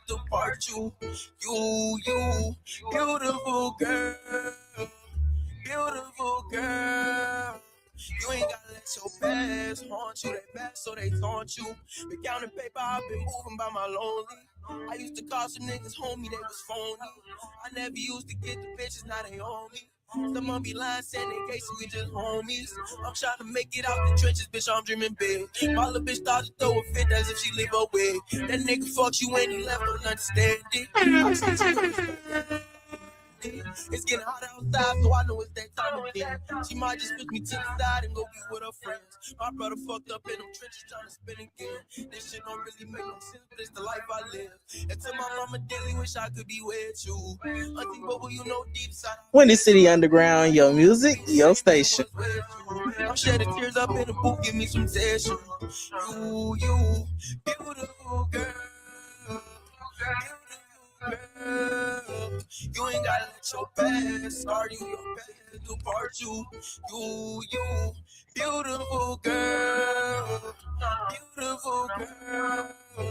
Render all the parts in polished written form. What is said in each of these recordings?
to part you, beautiful girl, beautiful girl. You ain't gotta let your past haunt you, they bad so they taunt you. Been counting paper, I've been moving by my lonely. I used to call some niggas homie, they was phony. I never used to get the bitches, now they own me. Someone be lying, saying they gay, so we just homies. I'm trying to make it out the trenches, bitch, I'm dreaming big. My little bitch started to throw a fit as if she live a wig. That nigga fucked you and he left, don't understand it. I treat you like it's getting hot outside, so I know it's that time again. She might just push me to the side and go be with her friends. My brother fucked up in them trenches trying to spin again. This shit don't really make no sense, but it's the life I live. And to my mama daily, wish I could be with you. Auntie Bubble, you know deep inside. Windy City Underground, your music, your station. I'm shedding tears up in the booth, give me some tissue. You, beautiful girl. You ain't gotta let your past start you, your past to part you. You, beautiful girl, beautiful girl. You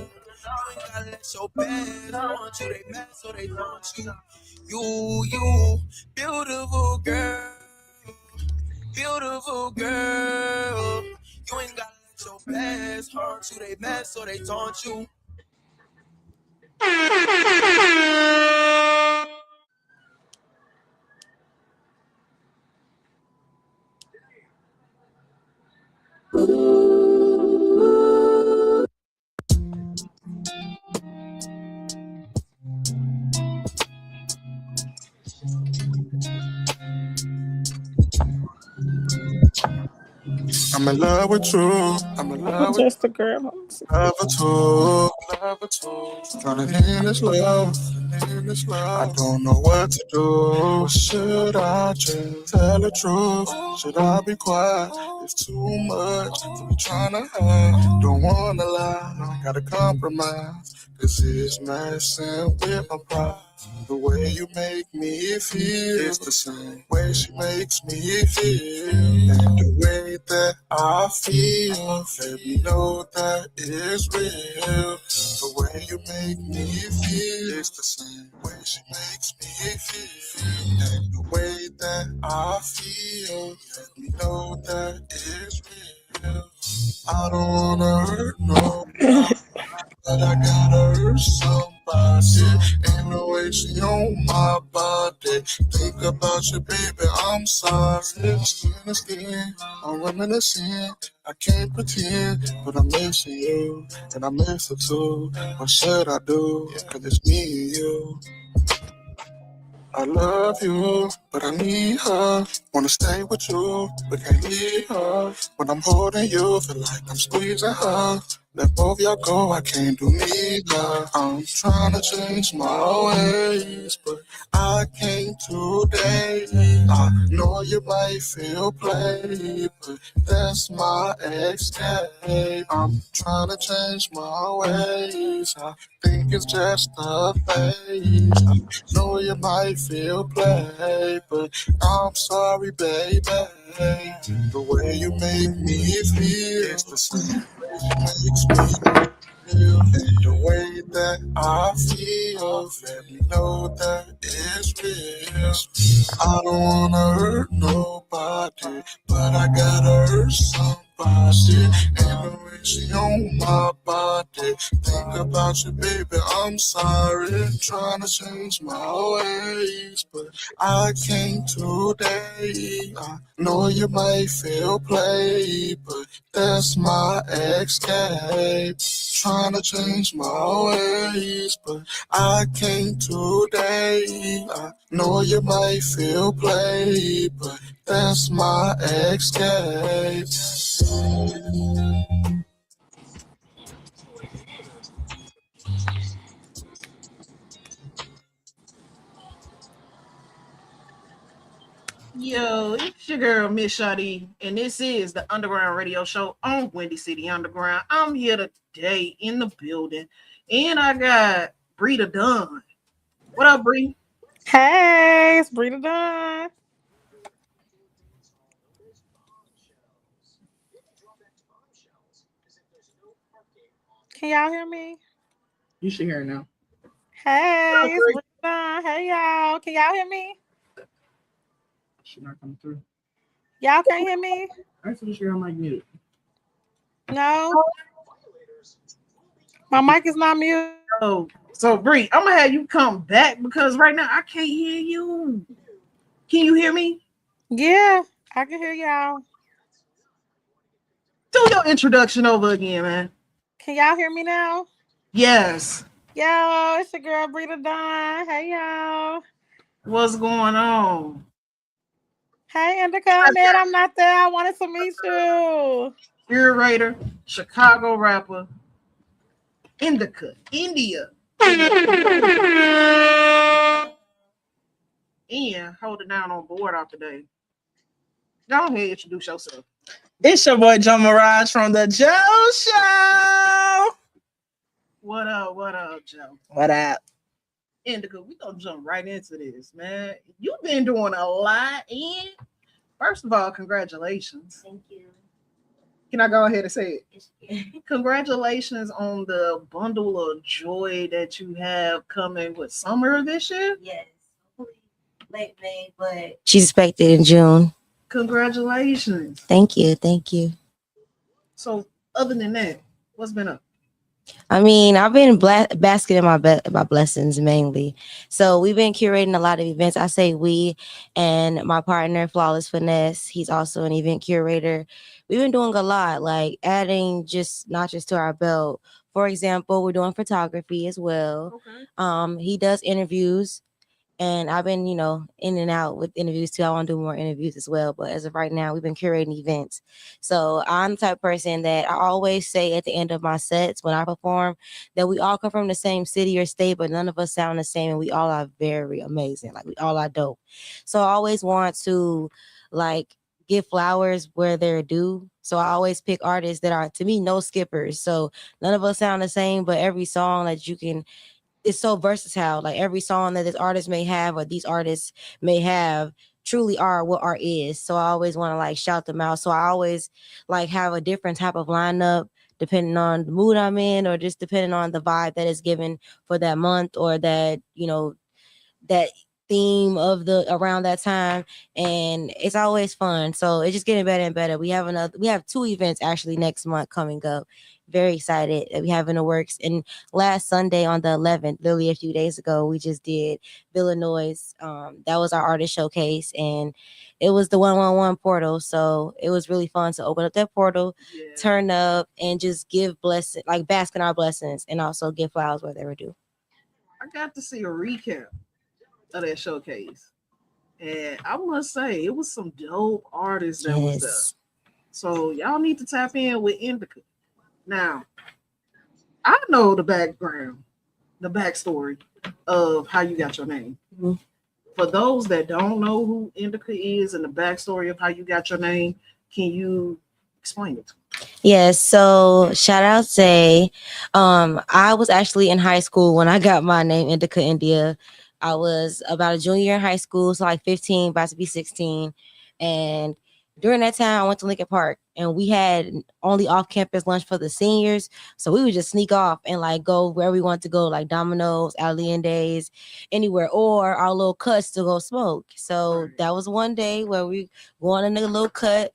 ain't gotta let your past want you, they mad so they want you. You, beautiful girl, beautiful girl. You ain't gotta let your past haunt you, they mad so they taunt you. I'm in love with you. I'm in love with Just a girl. love her too. Love her too. Trying to end this love. I don't know what to do. Should I just tell the truth? Should I be quiet? It's too much to be trying to hide. Don't wanna lie. Gotta compromise. This is messing with my pride. The way you make me feel is the same way she makes me feel. And the way that I feel, let me know that it's real. The way you make me feel is the same way she makes me feel. And the way that I feel, let me know that it's real. I don't wanna hurt nobody, but I gotta hurt somebody. Ain't no way she on my body. Think about you, baby, I'm sorry. Skin to skin, I'm reminiscing. I can't pretend, but I'm missing you, and I miss her too. What should I do? Cause it's me and you. I love you, but I need her. Wanna stay with you, but can't leave her. When I'm holding you, feel like I'm squeezing her. Let both y'all go, I can't do neither. I'm trying to change my ways, but I can't today. I know you might feel play, but that's my escape. I'm trying to change my ways. I think it's just a phase. I know you might feel play, but I'm sorry, baby. The way you make me feel is the same way she makes me feel. And the way that I feel, let me know that it's real. I don't wanna hurt nobody, but I gotta hurt somebody. Ain't no way she on my body. Think about you, baby, I'm sorry. Trying to change my ways, but I can't today. I know you might feel play, but that's my escape. Trying to change my ways, but I can't today. I know you might feel play, but that's my escape. Yo, it's your girl Miss Shadi, and this is the Underground Radio Show on Windy City Underground. I'm here today in the building, and I got Bri Da Don. What up, Bri? Hey, it's Bri Da Don. Can y'all hear me? You should hear now. Hey, it's Bri Da Don. Hey, y'all. Can y'all hear me? She's not coming through. Y'all can't hear me? I thought she on my mute. No. My mic is not muted. Oh, so Bree, I'm gonna have you come back because right now I can't hear you. Can you hear me? Yeah, I can hear y'all. Do your introduction over again, man. Can y'all hear me now? Yes. Yo, it's your girl Bri Da Don. Hey, y'all. What's going on? Hey, Indica. I'm not there. I wanted to meet you. Curator, Chicago rapper, Indica, India. And holding down on board out today. Go ahead, introduce yourself. It's your boy Joe Mirage from the Joe Show. What up, Joe? What up? Indica, we gonna jump right into this, man. You've been doing a lot, and first of all, congratulations. Thank you. Can I go ahead and say it? Congratulations on the bundle of joy that you have coming with summer this year. Yes, hopefully late May, but she's expected in June. Congratulations. Thank you. Thank you. So, other than that, what's been up? I mean, I've been basking in my blessings mainly. So we've been curating a lot of events. I say we, and my partner Flawless Finesse. He's also an event curator. We've been doing a lot, like adding just not just to our belt. For example, we're doing photography as well. Okay. He does interviews. And I've been, in and out with interviews too. I want to do more interviews as well. But as of right now, we've been curating events. So I'm the type of person that I always say at the end of my sets when I perform that we all come from the same city or state, but none of us sound the same. And we all are very amazing. Like we all are dope. So I always want to give flowers where they're due. So I always pick artists that are, to me, no skippers. So none of us sound the same, but every song that you can, it's so versatile. Like every song that this artist may have or these artists may have truly are what art is. So I always want to shout them out. So I always have a different type of lineup depending on the mood I'm in or just depending on the vibe that is given for that month or that, that theme of the around that time, and it's always fun. So it's just getting better and better. We have 2 events actually next month coming up. Very excited that we have in the works. And last Sunday on the 11th, literally a few days ago, we just did Illinois. That was our artist showcase, and it was the 111 portal. So it was really fun to open up that portal, turn up, and just give blessing, bask in our blessings, and also give flowers where they were due. I got to see a recap of that showcase, and I must say it was some dope artists that was there. So y'all need to tap in with Indica. Now, I know the background, the backstory of how you got your name. Mm-hmm. For those that don't know who Indica is and the backstory of how you got your name, can you explain it to me? Yes, so shout out Say. I was actually in high school when I got my name Indica India. I was about a junior in high school, so 15, about to be 16. And during that time, I went to Lincoln Park, and we had only off-campus lunch for the seniors. So we would just sneak off and go where we wanted to go, like Domino's, Days, anywhere, or our little cuts to go smoke. So that was one day where we going in a little cut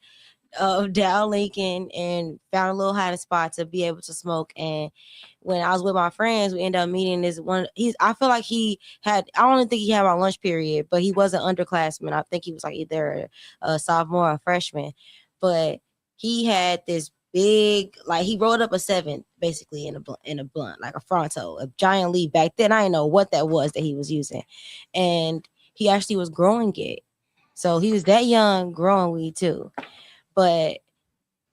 of Dow Lincoln and found a little hiding spot to be able to smoke. And when I was with my friends, we ended up meeting this one. I feel like I don't think he had my lunch period, but he was an underclassman. I think he was either a sophomore or a freshman. But he had this big, he rolled up a 7 basically in a blunt, like a Fronto, a giant leaf. Back then, I didn't know what that was that he was using, and he actually was growing it. So he was that young, growing weed too. But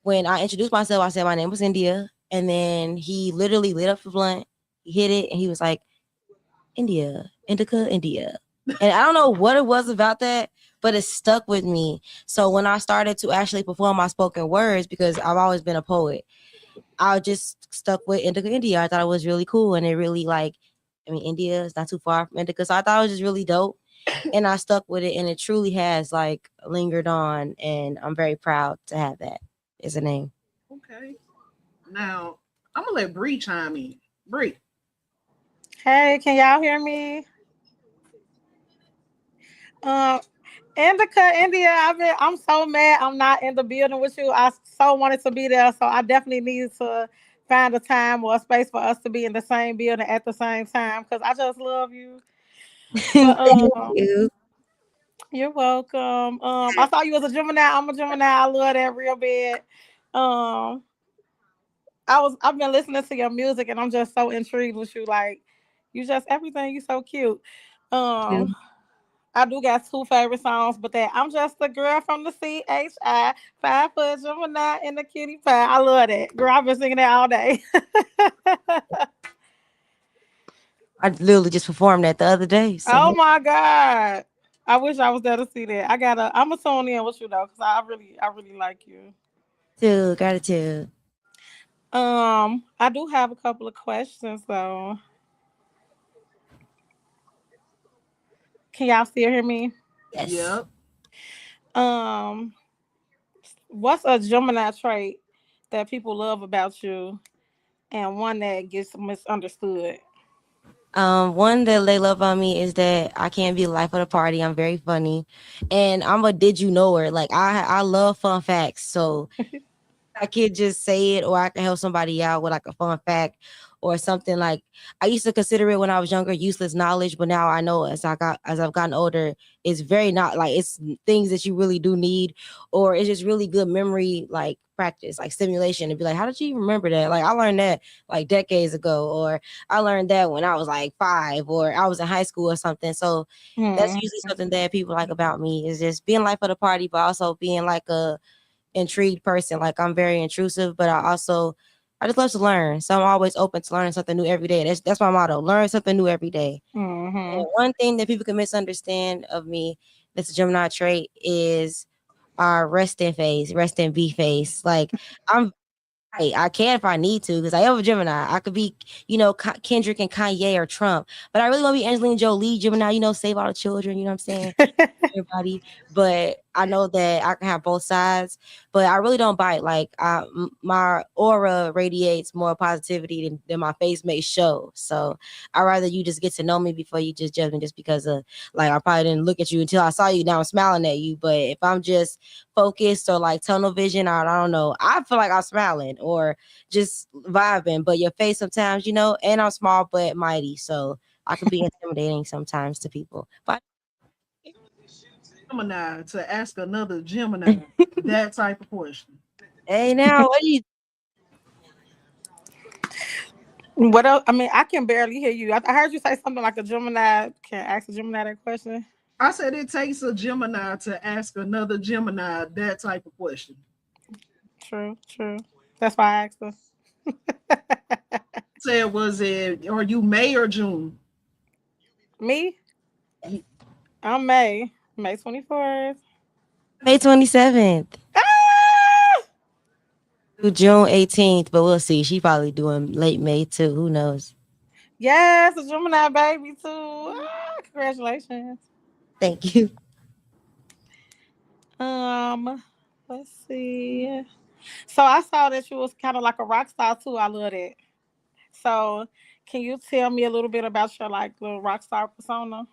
when I introduced myself, I said my name was India. And then he literally lit up the blunt, he hit it, and he was like, India, Indica, India. And I don't know what it was about that, but it stuck with me. So when I started to actually perform my spoken words, because I've always been a poet, I just stuck with Indica, India. I thought it was really cool. And it really India is not too far from Indica. So I thought it was just really dope. And I stuck with it, and it truly has lingered on, and I'm very proud to have that as a name. Okay. Now I'm gonna let Bree chime in. Bree. Hey, can y'all hear me? Um, Indica, India. I'm so mad. I'm not in the building with you. I so wanted to be there, so I definitely need to find a time or a space for us to be in the same building at the same time because I just love you. But Thank you. you're welcome. I saw you as a Gemini. I'm a Gemini. I love that real bad. Um, I've been listening to your music and I'm just so intrigued with you. Like you just everything. You so cute. Um, I do got two favorite songs, but that I'm just a girl from the CHI, 5 foot Gemini in the cutie pie. I love that. Girl, I've been singing that all day. I literally just performed that the other day. So Oh my God. I wish I was there to see that. I'm a tune in with you though, because I really like you. too gratitude. I do have a couple of questions though. Can y'all still hear me? Yes. Yep. Um, what's a Gemini trait that people love about you and one that gets misunderstood? One that they love on me is that I can't be the life of the party. I'm very funny, and I'm a did you know her. Like I love fun facts. So I could just say it, or I can help somebody out with like a fun fact or something. Like I used to consider it when I was younger useless knowledge, but now I know as I've gotten older, it's very not like it's things that you really do need, or it's just really good memory like practice, like stimulation, and be like, how did you even remember that? Like I learned that like decades ago, or I learned that when I was like 5, or I was in high school or something. So that's Hmm. usually something that people like about me is just being life of the party, but also being like a intrigued person. Like I'm very intrusive, but I just love to learn. So I'm always open to learning something new every day. That's my motto. Learn something new every day. Hmm. And one thing that people can misunderstand of me that's a Gemini trait is our resting face, rest in be face. Like I'm I can if I need to because I am a Gemini. I could be, Kendrick and Kanye or Trump, but I really want to be Angelina Jolie, Gemini, save all the children, you know what I'm saying? Everybody, but I know that I can have both sides. But I really don't bite. Like my aura radiates more positivity than my face may show. So I rather you just get to know me before you just judge me just because of like I probably didn't look at you until I saw you. Now I'm smiling at you. But if I'm just focused or like tunnel vision, or I don't know, I feel like I'm smiling or just vibing. But your face sometimes, and I'm small but mighty, so I could be intimidating sometimes to people. But Gemini to ask another Gemini that type of question. hey, now what do you? What else? I mean, I can barely hear you. I heard you say something like a Gemini. Can I ask a Gemini that question? I said it takes a Gemini to ask another Gemini that type of question. True, true. That's why I asked her. Said was it are you May or June? Me? Ye- I'm May. May 24th. May 27th Ah! to June 18th, but we'll see. She probably doing late May too. Who knows? Yes, a Gemini baby too. Congratulations. Thank you. Um, let's see. So I saw that you was kind of like a rock star too. I love that. So can you tell me a little bit about your like little rock star persona?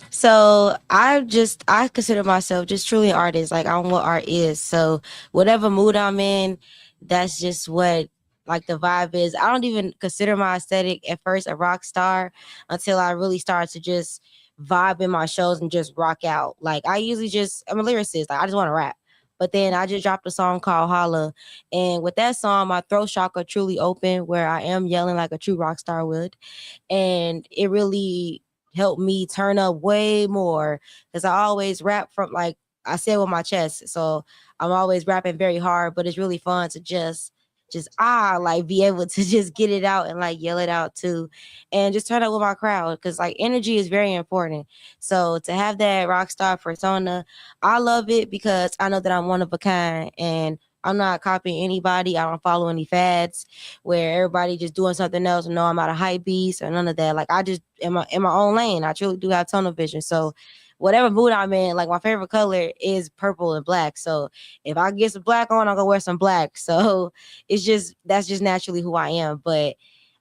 So I consider myself just truly an artist. Like I know what art is. So whatever mood I'm in, that's just what like the vibe is. I don't even consider my aesthetic at first a rock star until I really start to just vibe in my shows and just rock out. Like I'm a lyricist. Like I just want to rap. But then I just dropped a song called Holla. And with that song, my throat chakra truly open where I am yelling like a true rock star would. And it really helped me turn up way more because I always rap from like I said with my chest. So I'm always rapping very hard, but it's really fun to just like be able to just get it out and like yell it out too and just turn up with my crowd because like energy is very important. So to have that rock star persona, I love it because I know that I'm one of a kind and I'm not copying anybody. I don't follow any fads where everybody just doing something else. No, I'm not a hype beast or none of that. Like I just in my own lane. I truly do have tunnel vision. So whatever mood I'm in, like my favorite color is purple and black. So if I get some black on, I'm gonna wear some black. So it's just that's just naturally who I am. But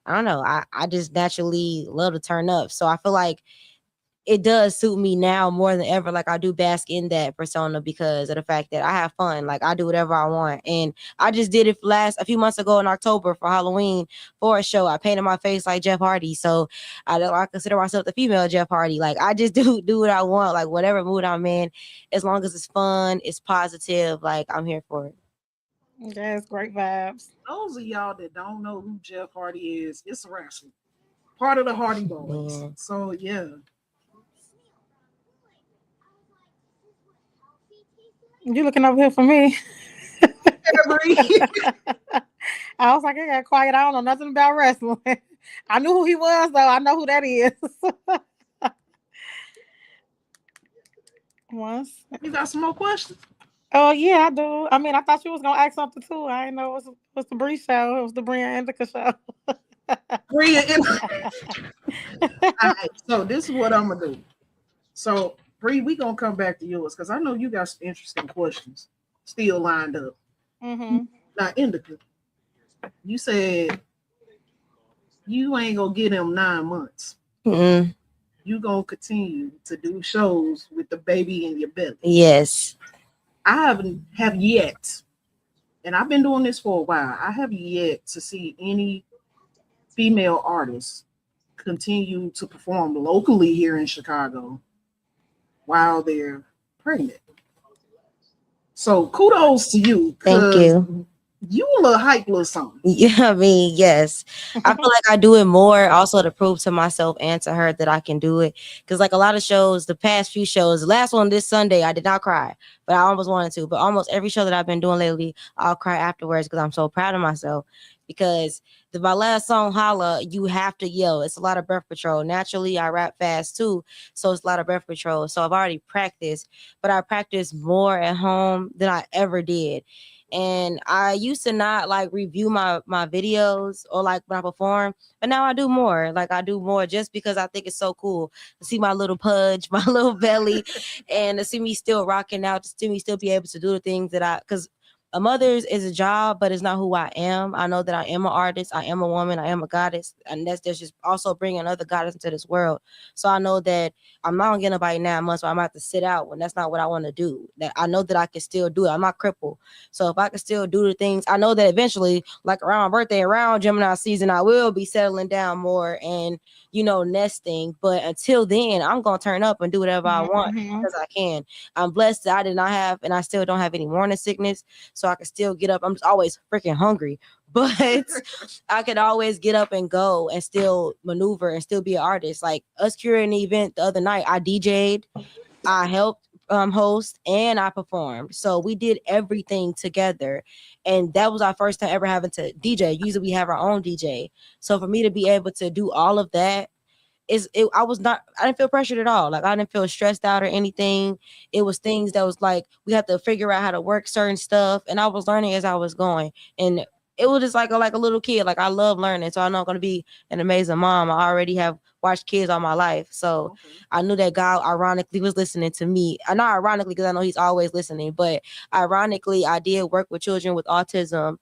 I don't know. I just naturally love to turn up. So I feel like it does suit me now more than ever. Like I do bask in that persona because of the fact that I have fun. Like I do whatever I want. And I just did it a few months ago in October for Halloween for a show. I painted my face like Jeff Hardy. So I consider myself the female Jeff Hardy. Like I just do what I want, like whatever mood I'm in, as long as it's fun, it's positive, like I'm here for it. That's great vibes. Those of y'all that don't know who Jeff Hardy is, it's a wrestler. Part of the Hardy Boys. Yeah. So yeah. You looking over here for me? I was like, I got quiet. I don't know nothing about wrestling. I knew who he was, though. I know who that is. Once. You got some more questions? Oh yeah, I do. I mean, I thought you was gonna ask something too. I didn't know it was the Bree show. It was the Bri and Indica show. Bria, all right, so this is what I'm gonna do. So Bree, we gonna come back to yours because I know you got some interesting questions still lined up. Mm-hmm. Now, Indica, you said you ain't gonna get him 9 months. Mm-mm. You gonna continue to do shows with the baby in your belly. Yes. I have yet, and I've been doing this for a while. I have yet to see any female artists continue to perform locally here in Chicago while they're pregnant. So kudos to you. Thank you. You a little hype, little something. Yeah, I mean, yes. I feel like I do it more also to prove to myself and to her that I can do it. Because like a lot of shows, the past few shows, the last one this Sunday, I did not cry, but I almost wanted to. But almost every show that I've been doing lately, I'll cry afterwards because I'm so proud of myself. Because my last song, Holla, you have to yell. It's a lot of breath control. Naturally, I rap fast too, so it's a lot of breath control. So I've already practiced, but I practice more at home than I ever did. And I used to not like review my videos or like when I perform, but now I do more. Like I do more just because I think it's so cool to see my little pudge, my little belly, and to see me still rocking out, to see me still be able to do the things that because a mother's is a job, but it's not who I am. I know that I am an artist. I am a woman. I am a goddess. And that's just also bringing another goddess into this world. So I know that I'm not going to get nobody 9 months, so I'm going to have to sit out when that's not what I want to do. That I know that I can still do it. I'm not crippled. So if I can still do the things, I know that eventually, like around my birthday, around Gemini season, I will be settling down more and, nesting. But until then, I'm going to turn up and do whatever I want because I can. I'm blessed that I did not have, and I still don't have any morning sickness. So I can still get up. I'm just always freaking hungry, but I could always get up and go and still maneuver and still be an artist. Like us curating an event the other night, I DJ'd, I helped host, and I performed. So we did everything together. And that was our first time ever having to DJ. Usually we have our own DJ. So for me to be able to do all of that, I didn't feel pressured at all. Like I didn't feel stressed out or anything. It was things that was like we had to figure out how to work certain stuff, and I was learning as I was going. And it was just like a little kid. Like I love learning, so I know I'm gonna be an amazing mom. I already have watched kids all my life, so I knew that God ironically was listening to me. Not ironically because I know He's always listening, but ironically I did work with children with autism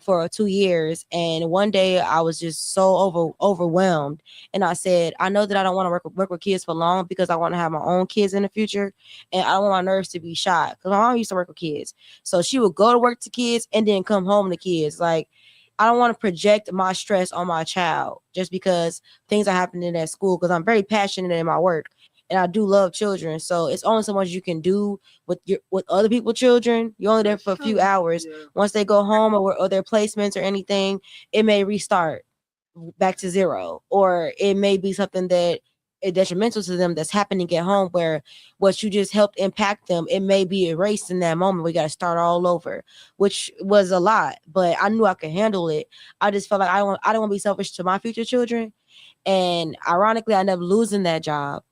for 2 years, and one day I was just so overwhelmed, and I said, I know that I don't want to work with kids for long because I want to have my own kids in the future, and I don't want my nerves to be shot because my mom used to work with kids, so she would go to work to kids and then come home to kids. Like I don't want to project my stress on my child just because things are happening at school, because I'm very passionate in my work and I do love children. So it's only so much you can do with other people's children. You're only there for a few hours. Yeah. Once they go home or their placements or anything, it may restart back to zero, or it may be something that is detrimental to them that's happening at home, where what you just helped impact them, it may be erased in that moment. We got to start all over, which was a lot, but I knew I could handle it. I just felt like I don't want to be selfish to my future children. And ironically, I ended up losing that job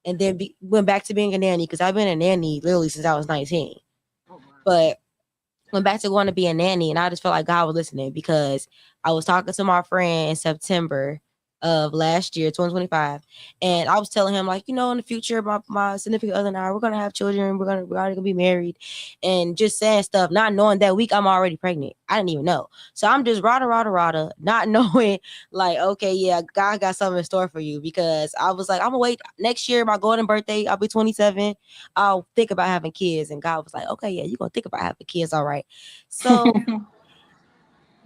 and then went back to being a nanny, because I've been a nanny literally since I was 19. But went back to going to be a nanny, and I just felt like God was listening, because I was talking to my friend in September of last year, 2025. And I was telling him, like, in the future, my significant other and I, we're gonna have children, we're already gonna be married, and just saying stuff, not knowing that week I'm already pregnant. I didn't even know. So I'm just rada, not knowing, like, okay, yeah, God got something in store for you, because I was like, I'm gonna wait next year, my golden birthday, I'll be 27. I'll think about having kids. And God was like, okay, yeah, you're gonna think about having kids, all right. So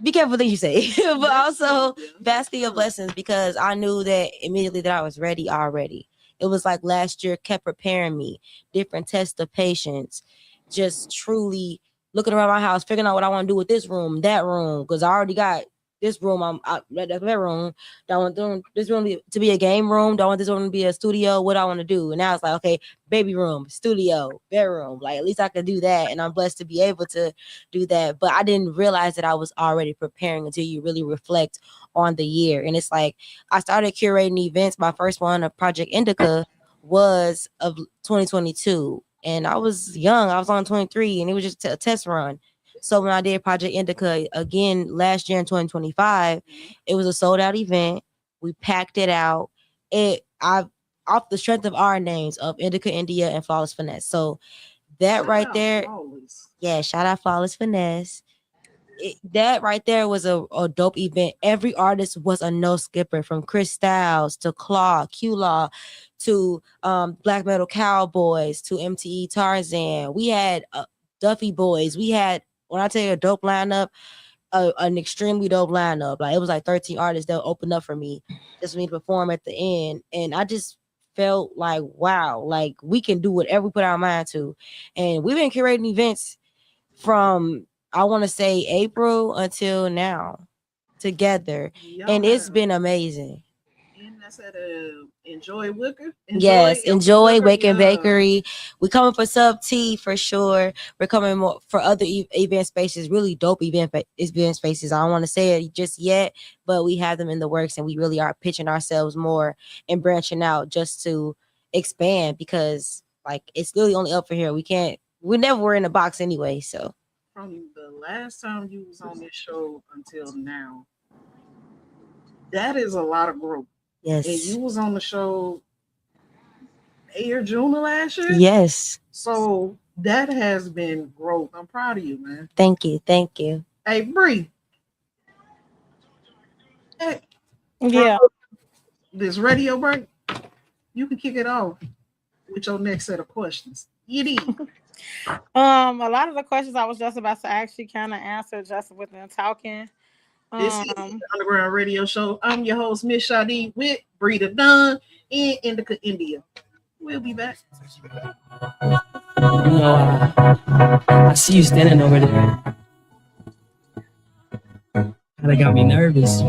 be careful what you say, but also bask in your blessings, because I knew that immediately that I was ready already. It was like last year kept preparing me, different tests of patience, just truly looking around my house, figuring out what I want to do with this room, that room, because I already got this room. That room. Do I want this room to be a game room? Do I want this room to be a studio? What do I want to do? And now it's like, okay, baby room, studio, bedroom. Like, at least I could do that, and I'm blessed to be able to do that. But I didn't realize that I was already preparing until you really reflect on the year. And it's like, I started curating events. My first one of Project Indica was of 2022, and I was young. I was on 23, and it was just a test run. So when I did Project Indica again last year in 2025, it was a sold out event. We packed it out. Off the strength of our names of Indica India and Flawless Finesse. So that right there, yeah, shout out Flawless Finesse. That right there was a dope event. Every artist was a no skipper, from Chris Styles to Claw, Q Law, to Black Metal Cowboys, to MTE Tarzan. We had Duffy Boys. We had, when I tell you, a dope lineup, an extremely dope lineup. Like, it was like 13 artists that opened up for me just for me to perform at the end. And I just felt like, wow, like, we can do whatever we put our mind to. And we've been curating events from, I want to say, April until now together. And it's been amazing. And that's at Enjoy Wicker. Yes, Enjoy Wake Bakery. We coming for Sub T for sure. We're coming more for other event spaces, really dope event spaces. I don't want to say it just yet, but we have them in the works, and we really are pitching ourselves more and branching out just to expand, because, like, it's really only up for here. We never were in a box anyway. So from the last time you was on this show until now, that is a lot of growth. Yes. And you was on the show May or June of last year? Yes. So that has been growth. I'm proud of you, man. Thank you. Thank you. Hey, Bri. Hey, Yeah. This radio break, you can kick it off with your next set of questions. A lot of the questions I was just about to actually kind of answer just within talking. This is the Underground Radio Show. I'm your host, Miss Shadi, with Bri Da Don in Indica, India. We'll be back. I see you standing over there. Kinda got me nervous.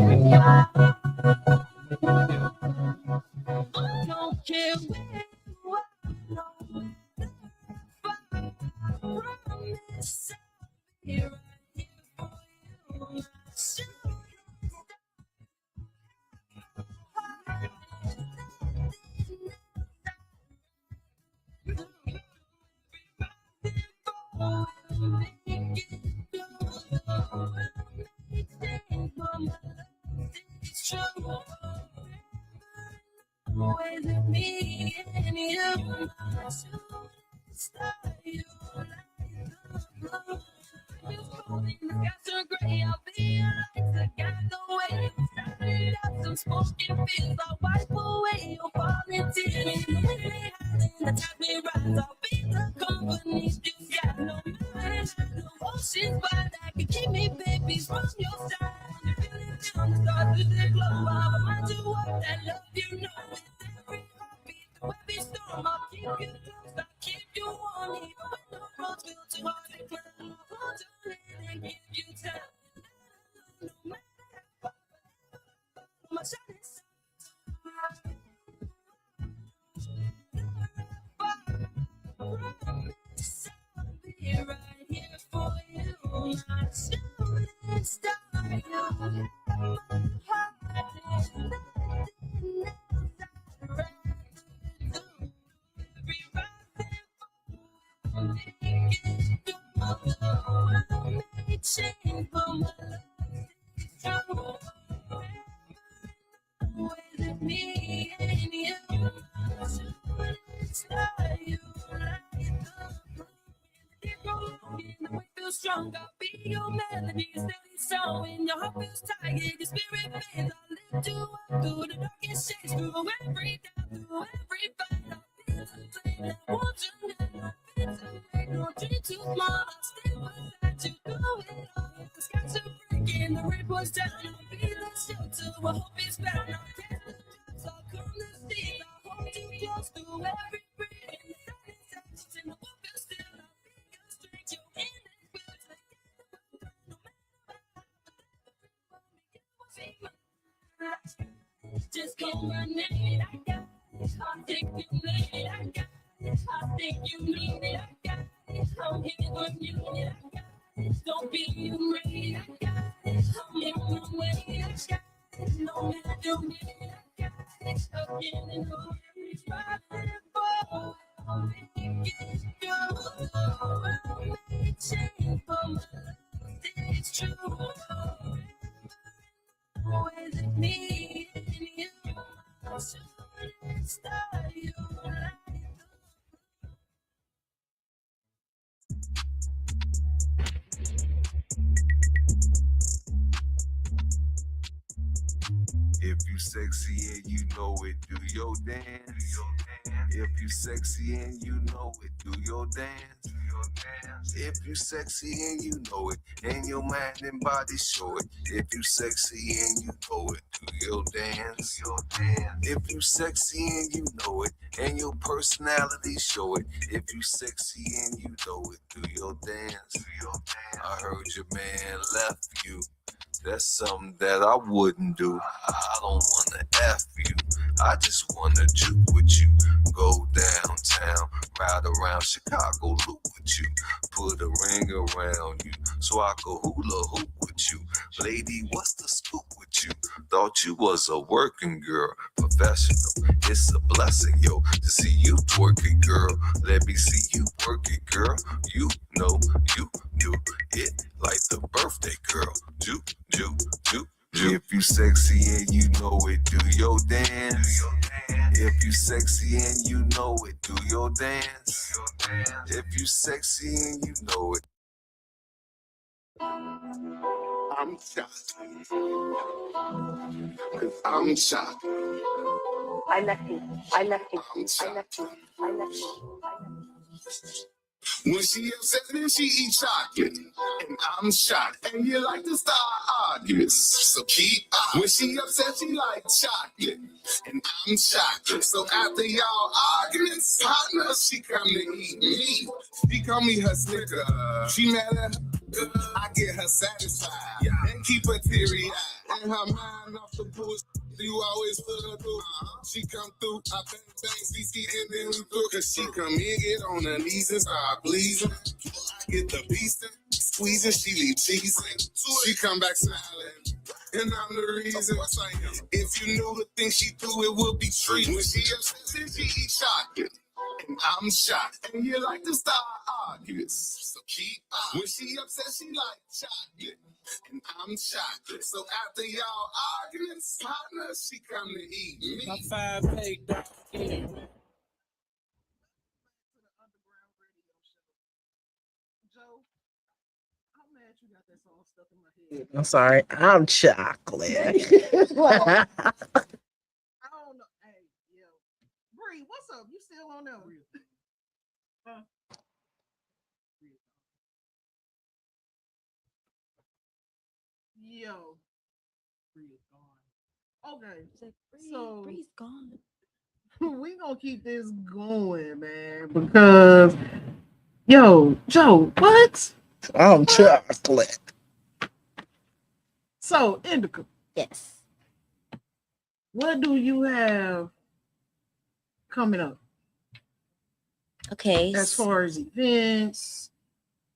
Don't care me and you? You the way feels strong, I'll be your melody, steady song. When your heart feels tired, your spirit fades. I'll lift you up through the darkest shades, through every doubt, through every fight. I'll feel the flame that wants you now. Feel the weight, no dream too small. I'll stay beside you through it all. The skies are breaking, the rain pours down. I'll be the shelter where hope is found. I'll catch the drops, I'll calm the sea. I'll hold you close through every breath. In the silence, touch, and the world feels still. I'll be your strength, you in this will. No matter what, just call my name. I got it. I think you need it. I got it. I think you need it. I got it. I'm here when you need it. I got it. Don't be afraid. I got it. I'm in my way. I got it. No matter what, I got it. Again and over. Fighting for. I'll make it go. I'll make change for my love. It's true. Always with me and you. So let's start you like. If you sexy and you know it, do your dance. If you sexy and you know it, do your dance. If you sexy and you know it, and your mind and body show it. If you sexy and you know it, do your dance. If you sexy and you know it, and your personality show it. If you sexy and you know it, do your dance. I heard your man left you. That's something that I wouldn't do. I don't wanna F you. I just wanna juke with you. Go downtown, ride around Chicago, loop with you. Put a ring around you so I could hula hoop with you. Lady, what's the scoop with you? Thought you was a working girl, professional. It's a blessing, yo, to see you twerk it, girl. Let me see you work it, girl. You know you do it like the birthday girl. Juke, juke, juke. If you sexy and you know it, do your dance. If you sexy and you know it, do your dance. If you sexy and you know it. I'm shocked. I'm shocked. I left him. I left him. I left him. I left him. When she upset, then she eat chocolate. And I'm shocked. And you like to start arguments. So keep on. When she upset, she like chocolate. And I'm shocked. So after y'all arguments, partner, she come to eat me. She call me her slicker. She mad at her. I get her satisfied. And keep her teary-eyed. And her mind off the bullshit. You always put her through. She come through, I bang bang, ski, and then we through. Cause she come in, get on her knees and start pleasing. I get the beastin', squeezing, she leave cheesing. She come back smiling, and I'm the reason. If you knew the thing she do, it would be treat. When she upset, she eat chocolate. And I'm shocked, and you like to start arguments. So keep on. When she upset, she like chocolate. And I'm shocked. So after y'all arguments, partner, she come to eat me. My 5 down. Joe, I'm mad you got that song stuck in my head. I'm sorry. I'm chocolate. I don't know. Hey, yo. Bree, what's up? You still on there? Huh? Yo. Bree is gone. Okay. So Bree's gone. we gonna keep this going, man, because yo, Joe, what? I'm chocolate. So, Indica, Yes. what do you have coming up Okay. as far as events,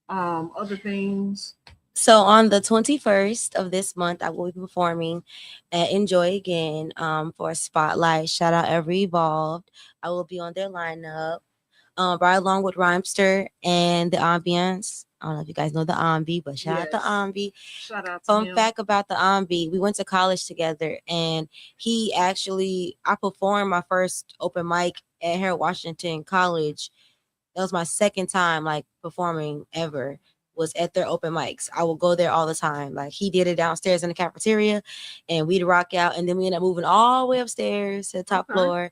other things? So on the 21st of this month, I will be performing at Enjoy Again for a spotlight. Shout out Every Evolved. I will be on their lineup right along with Rhymester and the Ambience. I don't know if you guys know the Ambi, but shout out to Yes. Ambi. Shout out to Fun him. fact about the Ambi, we went to college together, and I performed my first open mic at Harold Washington College. That was my second time like performing ever, was at their open mics. I will go there all the time. Like he did it downstairs in the cafeteria and we'd rock out, and then we ended up moving all the way upstairs to the top floor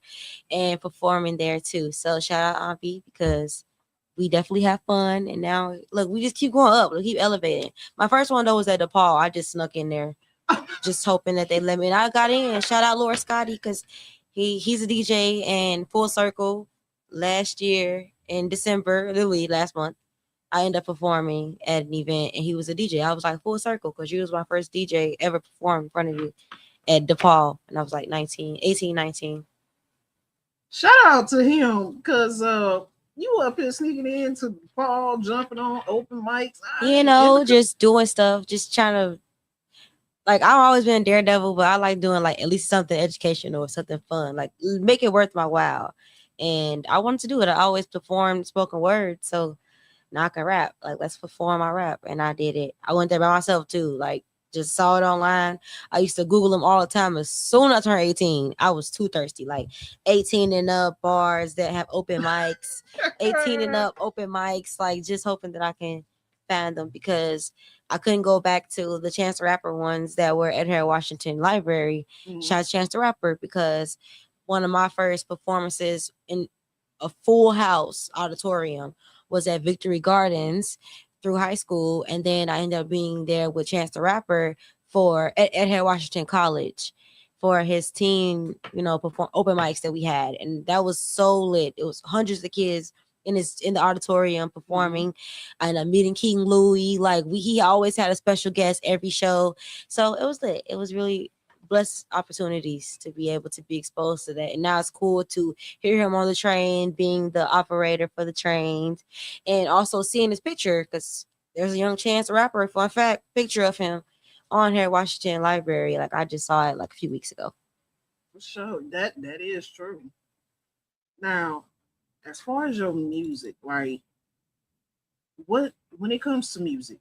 and performing there too. So shout out Ambi, because we definitely have fun. And now look, we just keep going up, we keep elevating. My first one though was at DePaul. I just snuck in there just hoping that they let me, and I got in. Shout out Laura Scotty, because he's a DJ. And Full Circle last year in December, literally last month, I ended up performing at an event and he was a DJ. I was like, full circle, because you was my first DJ ever perform in front of you at DePaul. And I was like 18, 19. Shout out to him, because you up here sneaking into Paul, jumping on open mics. You know, just doing stuff, just trying to, like, I've always been a daredevil, but I like doing like at least something educational or something fun, like make it worth my while. And I wanted to do it. I always performed spoken word, so now I can rap. Like, let's perform my rap. And I did it. I went there by myself too. Like, just saw it online. I used to Google them all the time. As soon as I turned 18, I was too thirsty. Like 18 and up bars that have open mics, 18 and up open mics, like just hoping that I can find them, because I couldn't go back to the Chance the Rapper ones that were at Harold Washington Library. Shout out Chance the Rapper, because one of my first performances in a full house auditorium was at Victory Gardens through high school, and then I ended up being there with Chance the Rapper at Harold Washington College for his teen, perform open mics that we had, and that was so lit. It was hundreds of kids in the auditorium performing. I ended up meeting King Louis. Like he always had a special guest every show, so it was lit. It was really blessed opportunities to be able to be exposed to that. And now it's cool to hear him on the train, being the operator for the trains, and also seeing his picture, because there's a young Chance the Rapper, fun fact, picture of him on here at Washington Library. Like I just saw it like a few weeks ago. For sure. That is true. Now, as far as your music, like when it comes to music,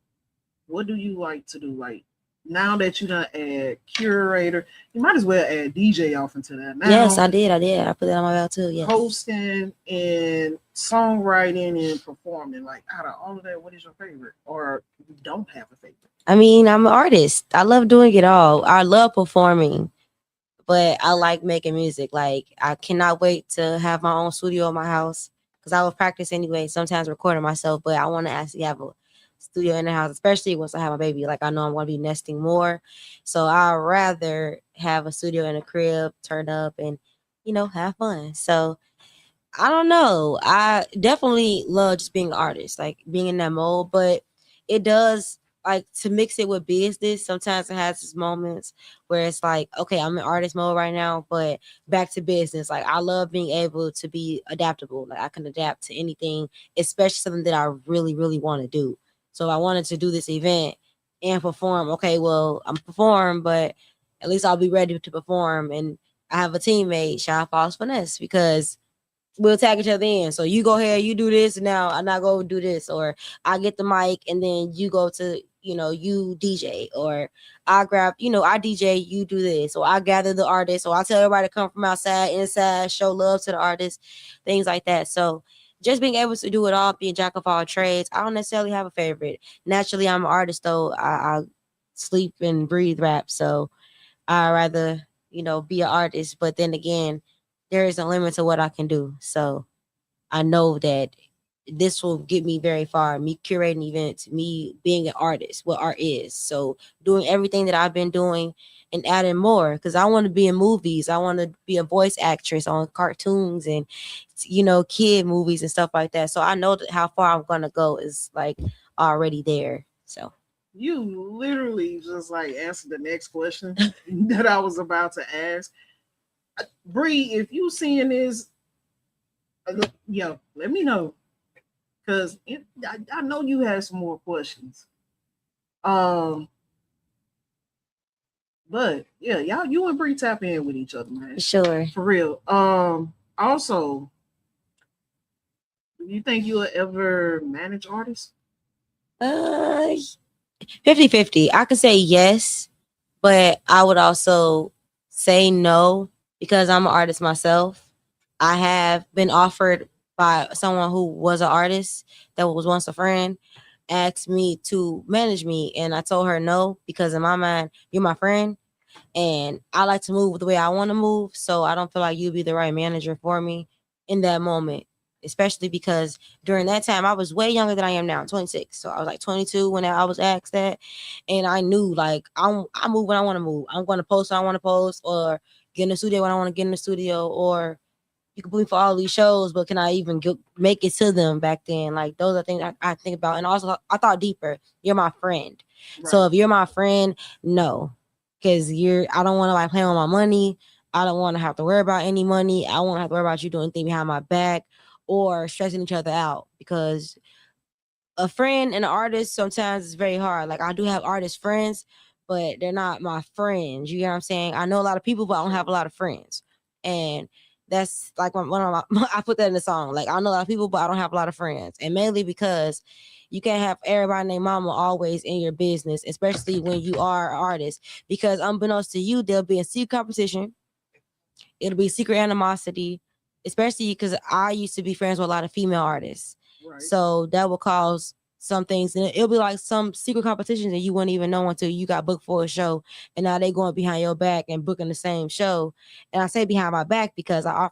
what do you like to do? Like, now that you done add curator, you might as well add DJ off into that. Now, yes, I did. I put that on my belt too. Yes. Hosting and songwriting and performing. Like, out of all of that, what is your favorite? Or you don't have a favorite? I mean, I'm an artist. I love doing it all. I love performing, but I like making music. Like, I cannot wait to have my own studio in my house, because I will practice anyway, sometimes recording myself, but I want to actually have a studio in the house, especially once I have a baby. Like, I know I'm going to be nesting more, so I'd rather have a studio in a crib, turn up, and have fun. So I don't know, I definitely love just being an artist, like being in that mode, but it does, like, to mix it with business, sometimes it has its moments where it's like, okay, I'm in artist mode right now, but back to business. Like, I love being able to be adaptable. Like, I can adapt to anything, especially something that I really, really want to do. So if I wanted to do this event and perform, okay, well, I'm perform, but at least I'll be ready to perform. And I have a teammate, Shy Falls Finesse, because we'll tag each other in. So you go ahead, you do this, now I'm not going to do this, or I get the mic and then you go to, you DJ, or I grab, I DJ, you do this, or I gather the artists, or I tell everybody to come from outside, inside, show love to the artists, things like that. So just being able to do it all, be a jack of all trades. I don't necessarily have a favorite. Naturally, I'm an artist, though. I sleep and breathe rap, so I rather, be an artist. But then again, there is a limit to what I can do. So I know that this will get me very far. Me curating events, me being an artist, what art is. So doing everything that I've been doing and adding more, because I want to be in movies. I want to be a voice actress on cartoons and, kid movies and stuff like that. So I know that how far I'm going to go is like already there. So you literally just like answered the next question that I was about to ask. Bri, if you seeing this, yo, let me know, because I know you had some more questions. But yeah, you and Bri tap in with each other, man. Sure, for real. Also, do you think you'll ever manage artists? Uh 50-50. I could say yes, but I would also say no because I'm an artist myself. I have been offered by someone who was an artist that was once a friend, asked me to manage me, and I told her no because in my mind, you're my friend, and I like to move the way I want to move. So I don't feel like you'd be the right manager for me in that moment, especially because during that time I was way younger than I am now. I'm 26, so I was like 22 when I was asked that, and I knew like I move when I want to move. I'm going to post when I want to post, or get in the studio when I want to get in the studio, or you can book me for all these shows, but can I even make it to them back then? Like those are things I think about. And also I thought deeper. You're my friend. Right. So if you're my friend, no. Because I don't want to like play on my money. I don't want to have to worry about any money. I won't have to worry about you doing anything behind my back or stressing each other out, because a friend and an artist sometimes is very hard. Like I do have artist friends, but they're not my friends. You get what I'm saying? I know a lot of people, but I don't have a lot of friends. And that's like one of my I put that in the song. Like I know a lot of people, but I don't have a lot of friends. And mainly because you can't have everybody named mama always in your business, especially when you are an artist. Because unbeknownst to you, there'll be a secret competition. It'll be secret animosity, especially because I used to be friends with a lot of female artists. Right. So that will cause some things, and it'll be like some secret competitions that you wouldn't even know until you got booked for a show, and now they going behind your back and booking the same show. And I say behind my back because I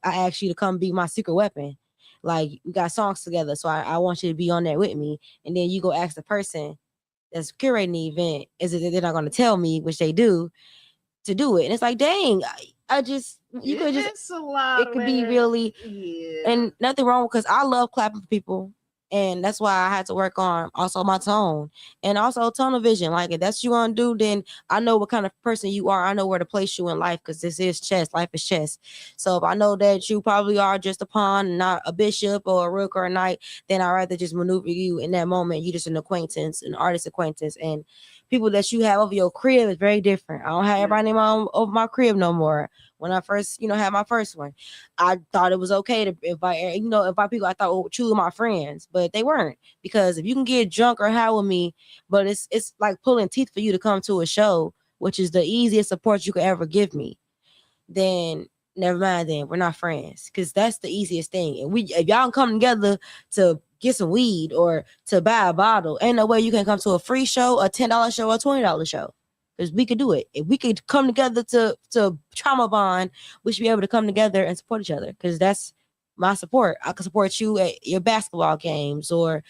asked you to come be my secret weapon. Like we got songs together, so I want you to be on there with me, and then you go ask the person that's curating the event, is it that they're not going to tell me, which they do, to do it. And it's like, dang, I just, you could just, it's a lot. It could be really, and nothing wrong, because I love clapping for people. And that's why I had to work on also my tone and also tunnel vision. Like if that's what you want to do, then I know what kind of person you are. I know where to place you in life, because this is chess. Life is chess. So if I know that you probably are just a pawn and not a bishop or a rook or a knight, then I'd rather just maneuver you in that moment. You just an acquaintance, an artist acquaintance, and people that you have over your crib is very different. I don't have everybody name over my crib no more. When I first, had my first one, I thought it was okay to invite people I thought were truly my friends, but they weren't. Because if you can get drunk or high with me, but it's like pulling teeth for you to come to a show, which is the easiest support you could ever give me, then never mind. Then we're not friends, because that's the easiest thing. And if y'all can come together to get some weed or to buy a bottle, ain't no way you can come to a free show, a $10 show, or $20 show. Because we could do it. If we could come together to trauma bond, we should be able to come together and support each other. Because that's my support. I can support you at your basketball games or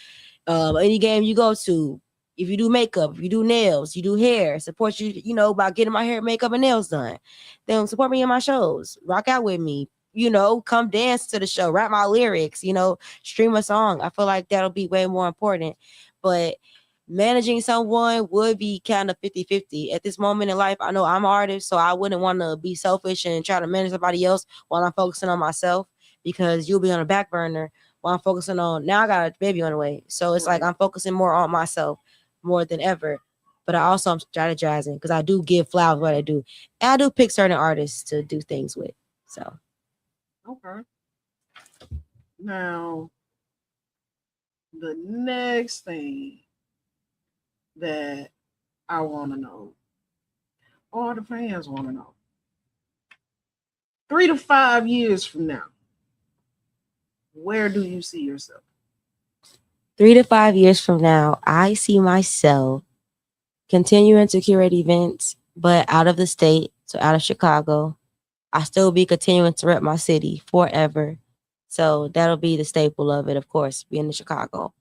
any game you go to. If you do makeup, if you do nails, you do hair, support you, by getting my hair, makeup, and nails done. Then support me in my shows. Rock out with me. Come dance to the show. Rap my lyrics. Stream a song. I feel like that'll be way more important. But managing someone would be kind of 50-50 at this moment in life. I know I'm an artist, so I wouldn't want to be selfish and try to manage somebody else while I'm focusing on myself, because you'll be on the back burner while I'm focusing on, now I got a baby on the way. So it's like I'm focusing more on myself more than ever. But I also am strategizing, because I do give flowers what I do. And I do pick certain artists to do things with. So. Okay. Now, the next thing that I want to know, all the fans want to know, 3 to 5 years from now, where do you see yourself? 3 to 5 years from now, I see myself continuing to curate events, but out of the state, so out of Chicago. I still be continuing to rep my city forever. So that'll be the staple of it, of course, being in Chicago.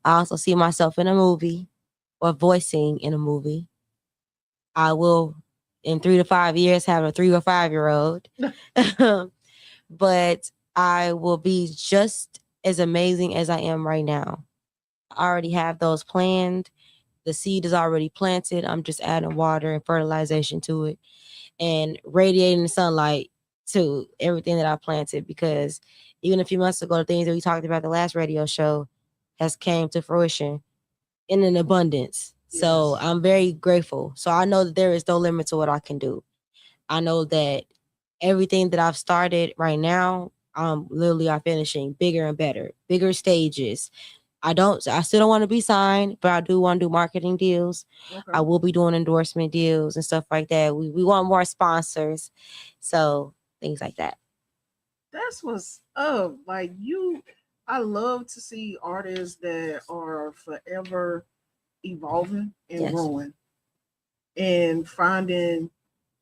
I also see myself in a movie or voicing in a movie. I will, in 3 to 5 years, have a 3 or 5-year-old. But I will be just as amazing as I am right now. I already have those planned. The seed is already planted. I'm just adding water and fertilization to it and radiating the sunlight to everything that I planted. Because even a few months ago, the things that we talked about the last radio show has came to fruition in an abundance. Yes. So I'm very grateful. So I know that there is no limit to what I can do. I know that everything that I've started right now, literally I'm finishing bigger and better, bigger stages, I still don't want to be signed, but I do want to do marketing deals. Okay. I will be doing endorsement deals and stuff like that. We want more sponsors. So things like that. That's what's up. Like you, I love to see artists that are forever evolving and Yes. growing and finding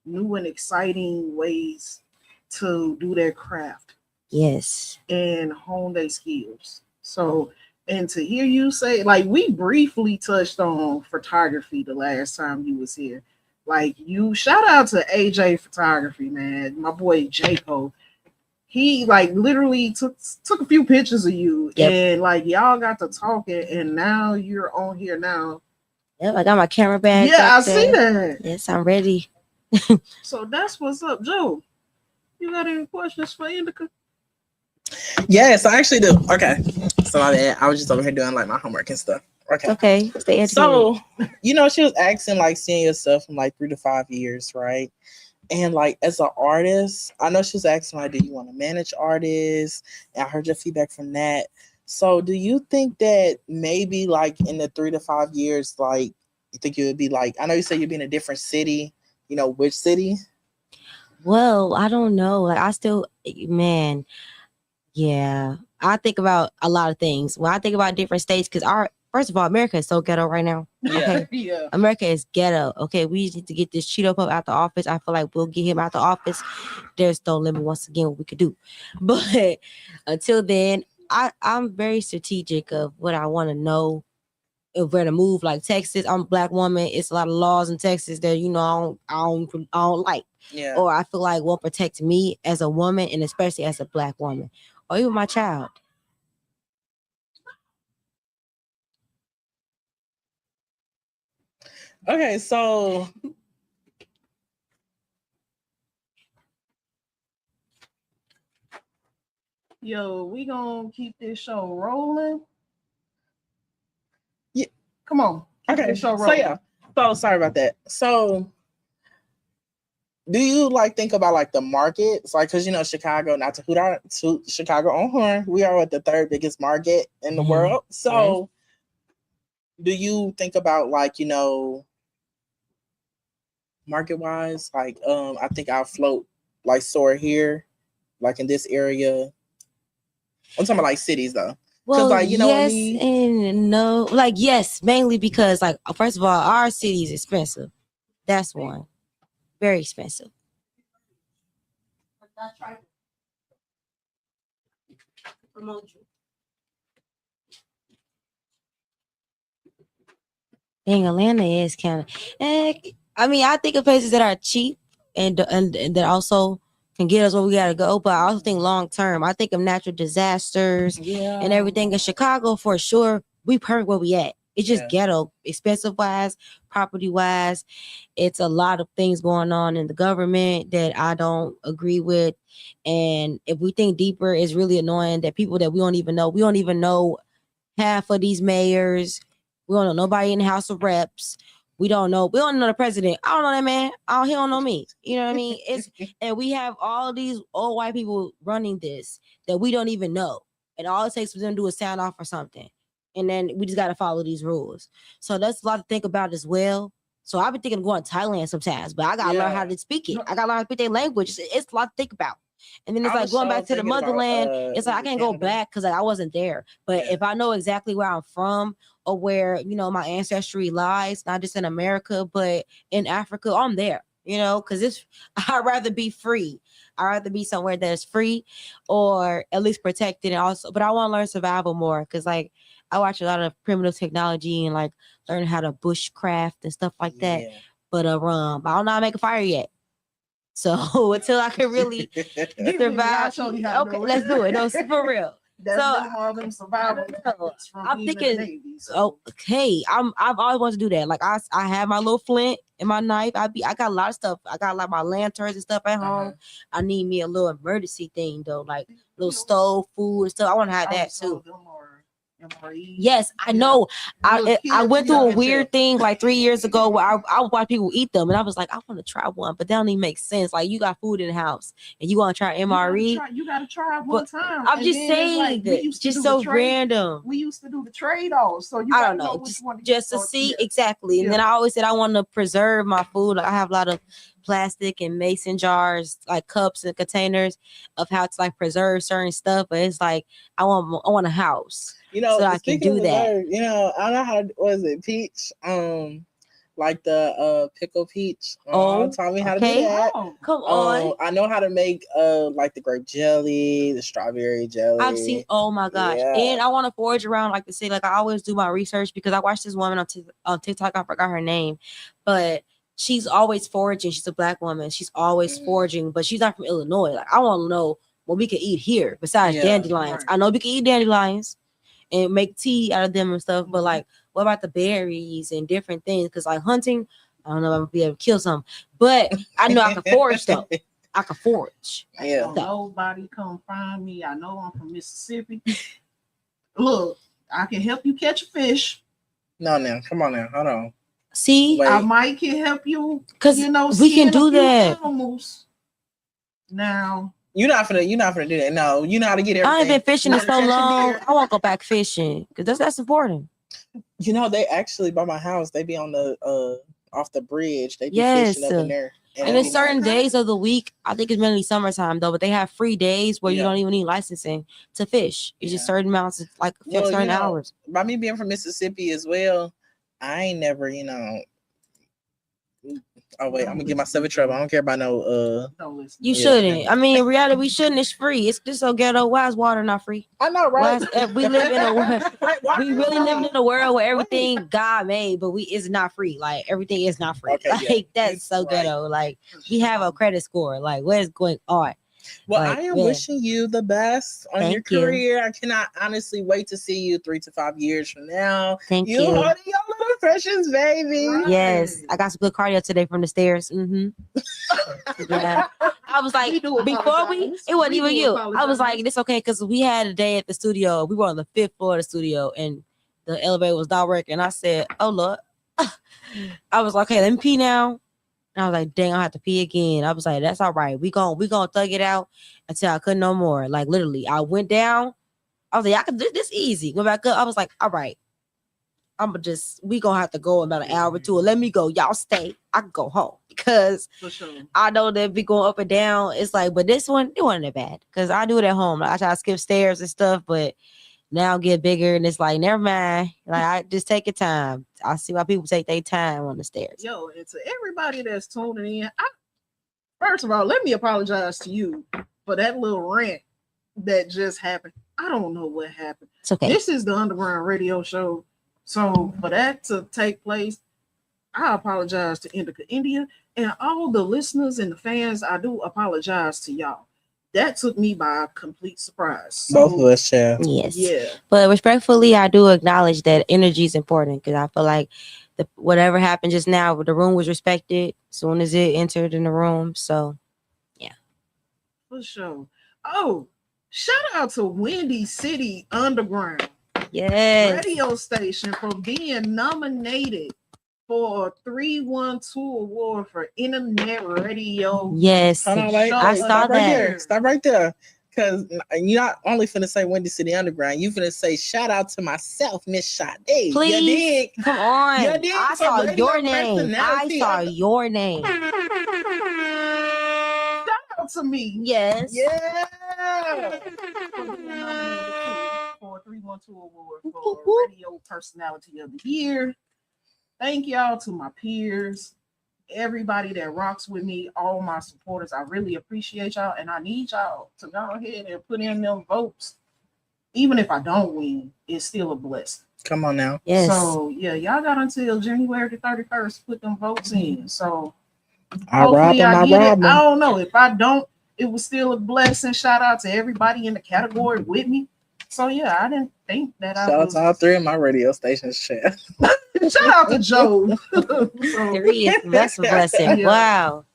new and exciting ways to do their craft Yes. and hone their skills. So, and to hear you say, like, we briefly touched on photography the last time you was here. Like, you shout out to AJ Photography, man. My boy Jaco. He like literally took a few pictures of you, Yep. and like y'all got to talking, and now you're on here now. Yep, I got my camera bag. Yeah, I back see there. that. Yes, I'm ready. So that's what's up, Joe. You got any questions for Indica? Yes, I actually do. Okay. So my bad. I was just over here doing like my homework and stuff. Okay. Okay. Stay educated. So, she was asking like seeing yourself in like 3 to 5 years, right? And like as an artist, I know she was asking like, do you want to manage artists? And I heard your feedback from that. So do you think that maybe like in the 3 to 5 years, like you think you would be like, I know you said you'd be in a different city, which city? Well, I don't know. Like I still, man, yeah. I think about a lot of things. When I think about different states, because first of all, America is so ghetto right now. Okay. Yeah. America is ghetto. Okay. We need to get this Cheeto Pup out the office. I feel like we'll get him out the office. There's no limit once again what we could do. But until then, I'm very strategic of what I want to know. If we're to move like Texas, I'm a black woman. It's a lot of laws in Texas that I don't like. Yeah. Or I feel like won't protect me as a woman and especially as a black woman or even my child. Okay, so Yo, we gonna keep this show rolling. Yeah. Come on. Keep Okay. this show So rolling. yeah. So sorry about that. So do you like think about like the markets? Like, cause Chicago, not to hoot out to Chicago on horn, we are the third biggest market in the world. So do you think about like, market wise, like I think I'll float like soar here, like in this area. I'm talking about like cities though. Well, like, yes and no. Like, yes, mainly because like first of all, our city is expensive. That's one. Very expensive. Dang, Atlanta is kind of. I mean, I think of places that are cheap and that also can get us where we gotta go. But I also think long term. I think of natural disasters and everything. In Chicago, for sure, we perfect where we at. It's just ghetto, expensive wise, property wise. It's a lot of things going on in the government that I don't agree with. And if we think deeper, it's really annoying that people that we don't even know half of these mayors. We don't know nobody in the House of Reps. We don't know the president. I don't know that man. He don't know me. You know what I mean? And we have all these old white people running this that we don't even know. And all it takes for them to do is sound off or something. And then we just got to follow these rules. So that's a lot to think about as well. So I've been thinking of going to Thailand sometimes, but I got to learn how to speak it. I got to learn how to speak their language. It's a lot to think about. And then it's like going back to the motherland. It's like I can't go back because I wasn't there. But if I know exactly where I'm from or where my ancestry lies, not just in America but in Africa, I'm there. Because I'd rather be free. I'd rather be somewhere that is free or at least protected. And also, but I want to learn survival more because like I watch a lot of primitive technology and like learn how to bushcraft and stuff like that. But I don't know how to make a fire yet. So until I can really survive, okay, let's do it. No, for real. That's all them survival. I'm thinking, okay, I've always wanted to do that. Like I have my little flint and my knife. I got a lot of stuff. I got like my lanterns and stuff at home. I need me a little emergency thing though, like little stove, food and stuff. I want to have that too. MRE. Yes, I Yeah. know. Little I kids, went you through a can weird tell. thing like 3 years ago where I would watch people eat them, and I was like, I want to try one, but that don't even make sense. Like, you got food in the house, and you want to try MRE. You gotta try it one But time. I'm And just then it's saying like we that used to just do the so trade. random. We used to do the trade-offs, so you I gotta don't know, which one just to so, see yeah. exactly. And then I always said I want to preserve my food. Like, I have a lot of plastic and mason jars, like cups and containers of how to like preserve certain stuff. But it's like I want a house, You know, so I can speaking do of that. reserve, you know, I don't know how was it peach, like the pickle peach. Oh, taught me how to do okay. that. Oh, Come on. I know how to make like the grape jelly, the strawberry jelly. I've seen, oh my gosh. Yeah. And I want to forage around, like to say, like I always do my research because I watched this woman on TikTok. I forgot her name, but she's always foraging. She's a black woman. She's always foraging, but she's not from Illinois. Like, I want to know what we can eat here besides Yeah, dandelions. right. I know we can eat dandelions and make tea out of them and stuff, but like, what about the berries and different things? Because like hunting, I don't know if I'm gonna be able to kill some, but I know I can forage though. I can forage. Yeah. Don't nobody come find me. I know I'm from Mississippi. Look, I can help you catch a fish. No, now, come on now, hold on. See, Wait. I might can help you, because you know, we can skin a do few that. animals. Now, You're not gonna do that. No, you know how to get everything. I ain't been fishing in You know so how to catch a long. deer. I want to go back fishing because that's important. You know, they actually by my house, they be on the off the bridge. They be Yes. fishing up in there. And it'd it's be certain nice. days of the week. I think it's mainly summertime though, but they have free days where you Yeah. don't even need licensing to fish. It's just Yeah. certain amounts of like Well, certain you know, hours. by me being from Mississippi as well, I ain't never, you know. Oh wait, I'm gonna get myself in trouble. I don't care about no don't listen. You Yeah. shouldn't. I mean, in reality, we shouldn't. It's free. It's just so ghetto. Why is water not free? I know, Why right? is, we live in a world. Why We is really it live free? in a world where everything God made, but it's not free. Like everything is not free. Okay, yeah. Like that's so Right. ghetto. Like we have a credit score. Like what is going on? Well, Like, I am man. wishing you the best on your Thank you. career. I cannot honestly wait to see you 3 to 5 years from now. Thank You you. holding your little precious baby. Right. Yes, I got some good cardio today from the stairs. Yeah, I was like, We do before apologize. it wasn't We even do you. I was apologize. like, it's okay because we had a day at the studio. We were on the 5th floor of the studio, and the elevator was not working. I said, "Oh look," I was like, "Okay, let me pee now." And I was like, "Dang, I have to pee again." I was like, "That's all right. We gonna thug it out until I couldn't no more." Like literally, I went down. I was like, "I can do this easy." Went back up. I was like, "All right. We gonna have to go in about an hour or two. Let me go. Y'all stay. I can go home because For sure. I know that be going up and down. It's like, but this one, it wasn't that bad because I do it at home. Like, I try to skip stairs and stuff, but now get bigger and it's like, never mind. Like, I just take your time. I see why people take their time on the stairs. Yo, and to everybody that's tuning in, first of all, let me apologize to you for that little rant that just happened. I don't know what happened. It's okay. This is the Underground Radio Show. So for that to take place, I apologize to Indica India and all the listeners and the fans. I do apologize to y'all. That took me by a complete surprise. So, Both of us, yeah. Yes. yeah. But respectfully, I do acknowledge that energy is important because I feel like whatever happened just now, the room was respected as soon as it entered in the room. So, yeah. For sure. Oh, shout out to Windy City Underground radio station for being nominated for a 312 award for internet radio. Yes. Hold on, wait. I saw Stop right that. there. Stop right there. Because you're not only finna say Windy City Underground, you finna say shout out to myself, Miss Sade. Please, you dig? come on. You dig? I For saw radio your name. I personality. saw your name. Shout out to me. Yes. Yeah. For being nominated for a 312 award for radio personality of the year. Thank y'all to my peers, everybody that rocks with me, all my supporters. I really appreciate y'all, and I need y'all to go ahead and put in them votes. Even if I don't win, it's still a blessing. Come on now. Yes. So yeah, y'all got until January the 31st to put them votes in. So I rob hopefully them, I I get rob it. them. I don't know. If I don't, it was still a blessing. Shout out to everybody in the category with me. So yeah, I didn't think that Shout out to all 3 of my radio stations, chef. Shout out to Joe. So, 3 is that's a blessing. Yeah. Wow.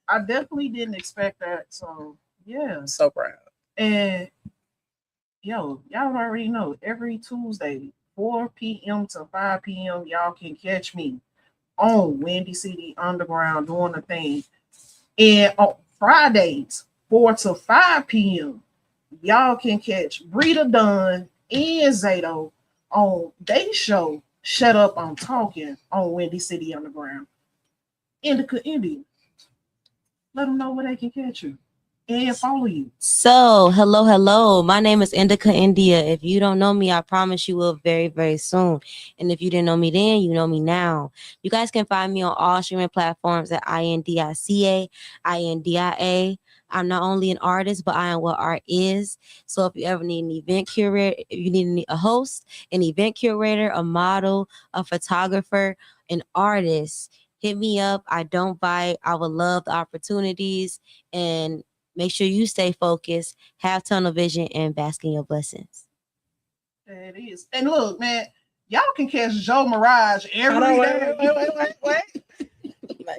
I definitely didn't expect that. So yeah. I'm so proud. And Yo, y'all already know every Tuesday, 4 p.m. to 5 p.m., y'all can catch me on Windy City Underground doing the thing. And on Fridays, 4 to 5 p.m., y'all can catch Bri Da Don and Zato on they show Shut Up I'm Talking on Windy City Underground. Indica India. Let them know where they can catch you and follow you. So, hello. My name is Indica India. If you don't know me, I promise you will very, very soon. And if you didn't know me then, you know me now. You guys can find me on all streaming platforms at INDICA, INDIA. I'm not only an artist, but I am what art is. So if you ever need an event curator, if you need a host, an event curator, a model, a photographer, an artist, hit me up. I don't bite. I would love the opportunities, and make sure you stay focused, have tunnel vision, and bask in your blessings. There it is. And look, man, y'all can catch Joe Mirage every day. Wait.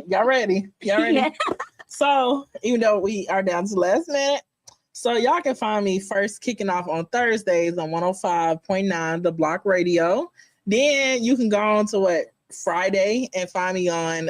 Y'all ready? Yeah. So, even though we are down to the last minute, so y'all can find me first kicking off on Thursdays on 105.9 The Block Radio. Then you can go on to Friday and find me on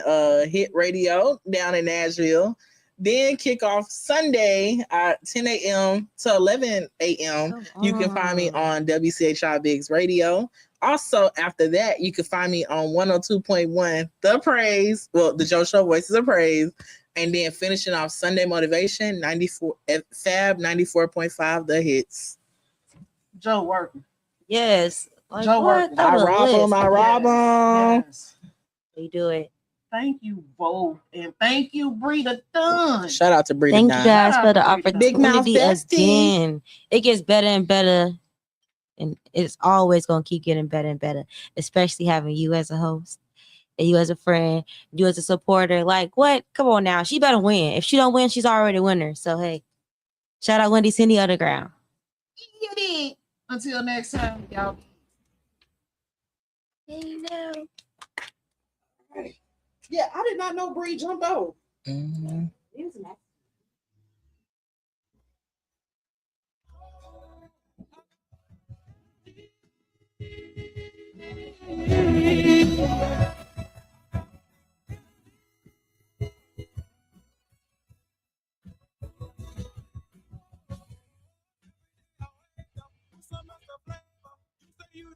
Hit Radio down in Nashville. Then kick off Sunday at 10 a.m. to 11 a.m. You can find me on WCHI Biggs Radio. Also, after that, you can find me on 102.1 The Praise. Well, the Joe Show Voices of Praise. And then finishing off Sunday Motivation, 94 Fab 94.5 The Hits. Joe working. Yes. Joe working. I rob them. Yes. You do it. Thank you, Bo. And thank you, Bri Da Don. Shout out to Bri Da Don. Thank you guys for the opportunity again. It gets better and better. And it's always going to keep getting better and better, especially having you as a host, and you as a friend, you as a supporter. Like, what? Come on now. She better win. If she don't win, she's already a winner. So, hey, shout out Windy City Underground. You did. Until next time, y'all. Hey, no. Yeah, I did not know Bri jumped out. Mm-hmm. It was nice. You